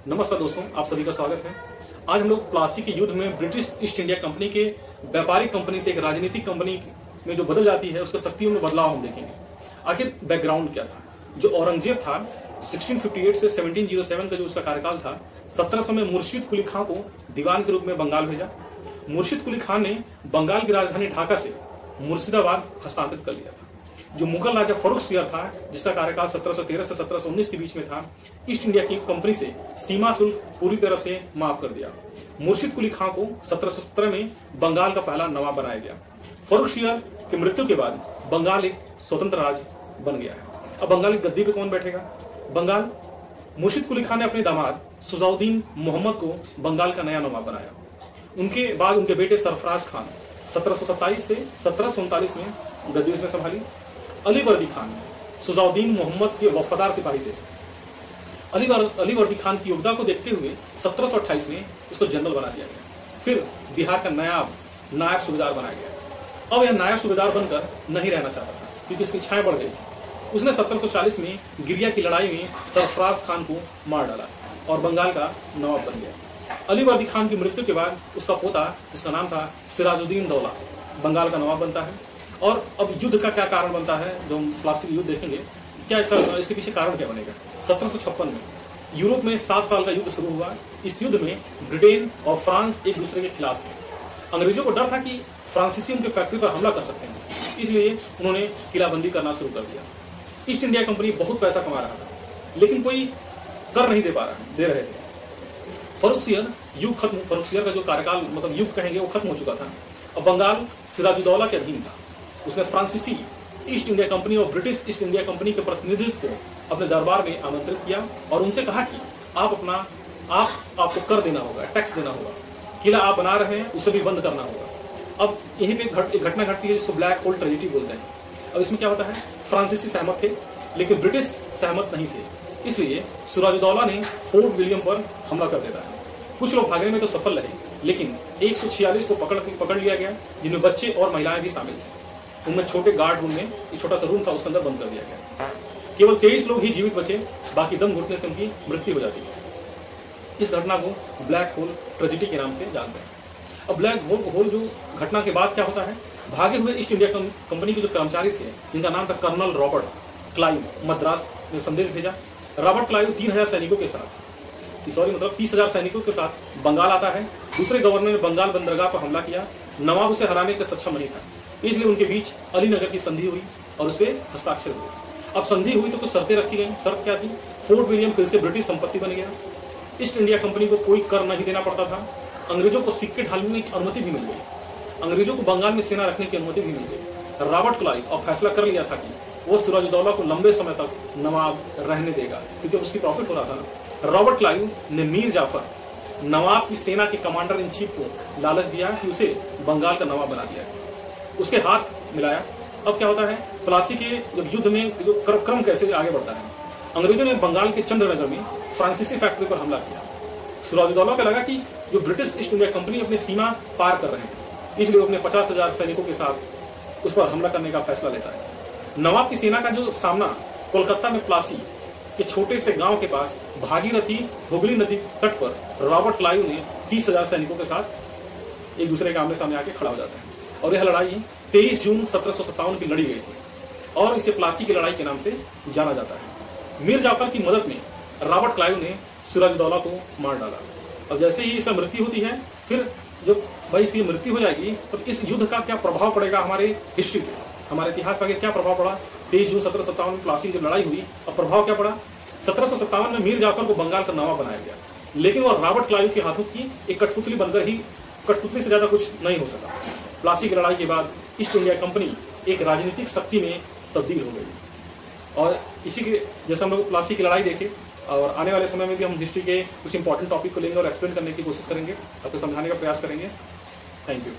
नमस्कार दोस्तों, आप सभी का स्वागत है। आज हम लोग प्लासी के युद्ध में ब्रिटिश ईस्ट इंडिया कंपनी के व्यापारिक कंपनी से एक राजनीतिक कंपनी में जो बदल जाती है उसके शक्तियों में बदलाव हम देखेंगे। आखिर बैकग्राउंड क्या था? जो औरंगजेब था 1658 से 1707 का जो उसका कार्यकाल था, 1700 में मुर्शिद कुली खां को दीवान के रूप में बंगाल भेजा। मुर्शिद कुली खां ने बंगाल की राजधानी ढाका से मुर्शिदाबाद हस्तांतरित कर लिया था। जो मुगल राजा फर्रुखसियर था, जिसका कार्यकाल 1713 से 1719 के बीच में था, ईस्ट इंडिया की कंपनी से सीमा शुल्क पूरी तरह से माफ कर दिया। मुर्शिद कुली खां को 1717 में बंगाल का पहला नवाब बनाया गया। फर्रुखसियर की मृत्यु के बाद बंगाल एक स्वतंत्र राज्य बन गया है। अब बंगाल की गद्दी पे कौन बैठेगा? बंगाल मुर्शिद कुली खां ने अपने दामाद सुजाउद्दीन मोहम्मद को बंगाल का नया नवाब बनाया। उनके बाद उनके बेटे सरफराज खान 1727 से 1739 में गद्दी उसने संभाली। अली वर्दी खान सुजाउद्दीन मोहम्मद के वफादार सिपाही थे। अली वर्दी खान की योग्यता को देखते हुए 1728 में उसको जनरल बना दिया गया। फिर बिहार का नायब सूबेदार बनाया गया। अब यह नायब सूबेदार बनकर नहीं रहना चाहता था क्योंकि इसकी इच्छाएं बढ़ गई थी। उसने 1740 में गिरिया की लड़ाई में सरफराज खान को मार डाला और बंगाल का नवाब बन गया। अली वर्दी खान की मृत्यु के बाद उसका पोता, जिसका नाम था सिराजुद्दीन दौला, बंगाल का नवाब बनता है। और अब युद्ध का क्या कारण बनता है, जो हम प्लासी युद्ध देखेंगे, क्या इसके पीछे कारण क्या बनेगा। 1756 में यूरोप में 7 साल का युद्ध शुरू हुआ। इस युद्ध में ब्रिटेन और फ्रांस एक दूसरे के खिलाफ थे। अंग्रेजों को डर था कि फ्रांसीसी उनके फैक्ट्री पर हमला कर सकते हैं, इसलिए उन्होंने किलाबंदी करना शुरू कर दिया। ईस्ट इंडिया कंपनी बहुत पैसा कमा रहा था, लेकिन कोई कर नहीं दे रहे थे। फर्रुखसियर का जो कार्यकाल, मतलब युग कहेंगे, वो खत्म हो चुका था। अब बंगाल सिराजुद्दौला के अधीन था। उसने फ्रांसीसी ईस्ट इंडिया कंपनी और ब्रिटिश ईस्ट इंडिया कंपनी के प्रतिनिधित्व को अपने दरबार में आमंत्रित किया और उनसे कहा कि आपको कर देना होगा, टैक्स देना होगा। किला आप बना रहे हैं, उसे भी बंद करना होगा। अब यहीं पे एक घटना घटती है जिसको ब्लैक होल ट्रेजेडी बोलते हैं। अब इसमें क्या होता है, फ्रांसीसी सहमत थे लेकिन ब्रिटिश सहमत नहीं थे, इसलिए सिराजुद्दौला ने फोर्ट विलियम पर हमला कर देता है। कुछ लोग भागने में तो सफल रहे, लेकिन 146 को पकड़ लिया गया, जिनमें बच्चे और महिलाएं भी शामिल थे। उनमें छोटे गार्ड रूम में एक छोटा सा रूम था, उसके अंदर बंद कर दिया गया। केवल 23 लोग ही जीवित बचे, बाकी दम घुटने से उनकी मृत्यु हो जाती है। इस घटना को ब्लैक होल ट्रेजेडी के नाम से जानते हैं। अब ब्लैक होल जो घटना के बाद क्या होता है, भागे हुए ईस्ट इंडिया कंपनी के जो कर्मचारी थे, जिनका नाम था कर्नल रॉबर्ट क्लाइव, मद्रास में संदेश भेजा। रॉबर्ट क्लाइव 30,000 सैनिकों के साथ 30,000 सैनिकों के साथ बंगाल आता है। दूसरे गवर्नर ने बंगाल बंदरगाह पर हमला किया। नवाब उसे हराने के सक्षम नहीं था, इसलिए उनके बीच अलीनगर की संधि हुई और उस पर हस्ताक्षर हुए। अब संधि हुई तो कुछ शर्तें रखी गई। शर्त क्या थी? फोर्ट विलियम फिर से ब्रिटिश संपत्ति बन गया। ईस्ट इंडिया कंपनी को कोई कर नहीं देना पड़ता था। अंग्रेजों को सिक्के ढालने की अनुमति भी मिल गई। अंग्रेजों को बंगाल में सेना रखने की अनुमति भी मिल गई। रॉबर्ट क्लाइव अब फैसला कर लिया था कि वो सिराजुद्दौला को लंबे समय तक नवाब रहने देगा, क्योंकि उसकी प्रॉफिट हो रहा था। रॉबर्ट क्लाइव ने मीर जाफर, नवाब की सेना के कमांडर इन चीफ को लालच दिया कि उसे बंगाल का नवाब बना दिया। उसके हाथ मिलाया। अब क्या होता है, प्लासी के युद्ध में जो क्रम कैसे आगे बढ़ता है। अंग्रेजों ने बंगाल के चंद्रनगर में फ्रांसीसी फैक्ट्री पर हमला किया। सिराजुद्दौला को लगा कि जो ब्रिटिश ईस्ट इंडिया कंपनी अपनी सीमा पार कर रहे हैं, इसलिए वो अपने 50,000 सैनिकों के साथ उस पर हमला करने का फैसला लेता है। नवाब की सेना का जो सामना कोलकाता में प्लासी के छोटे से गांव के पास भागीरथी हुगली नदी तट पर रॉबर्ट क्लाइव ने 30,000 सैनिकों के साथ एक दूसरे के आमने सामने आके खड़ा हो जाता है। और यह लड़ाई 23 जून 1757 की लड़ी गई थी और इसे प्लासी की लड़ाई के नाम से जाना जाता है। मीर जाफर की मदद में रॉबर्ट क्लाइव ने सिराजुद्दौला को मार डाला। अब जैसे ही इसका मृत्यु होती है, फिर जब भाई इसकी मृत्यु हो जाएगी, तो इस युद्ध का क्या प्रभाव पड़ेगा हमारे हिस्ट्री पे, हमारे इतिहास पर क्या प्रभाव पड़ा। 23 जून 1757 में प्लासी की लड़ाई हुई। अब प्रभाव क्या पड़ा? 1757 में मीर जाफर को बंगाल का नवाब बनाया गया, लेकिन वह रॉबर्ट क्लाइव के हाथों की एक कठपुतली बनकर ही, कठपुतली से ज्यादा कुछ नहीं हो सका। प्लासी की लड़ाई के बाद ईस्ट इंडिया कंपनी एक राजनीतिक शक्ति में तब्दील हो गई। और इसी के जैसे हम लोग प्लासी की लड़ाई देखे, और आने वाले समय में भी हम हिस्ट्री के कुछ इंपॉर्टेंट टॉपिक को लेंगे और एक्सप्लेन करने की कोशिश करेंगे, आपको समझाने का प्रयास करेंगे। Thank you.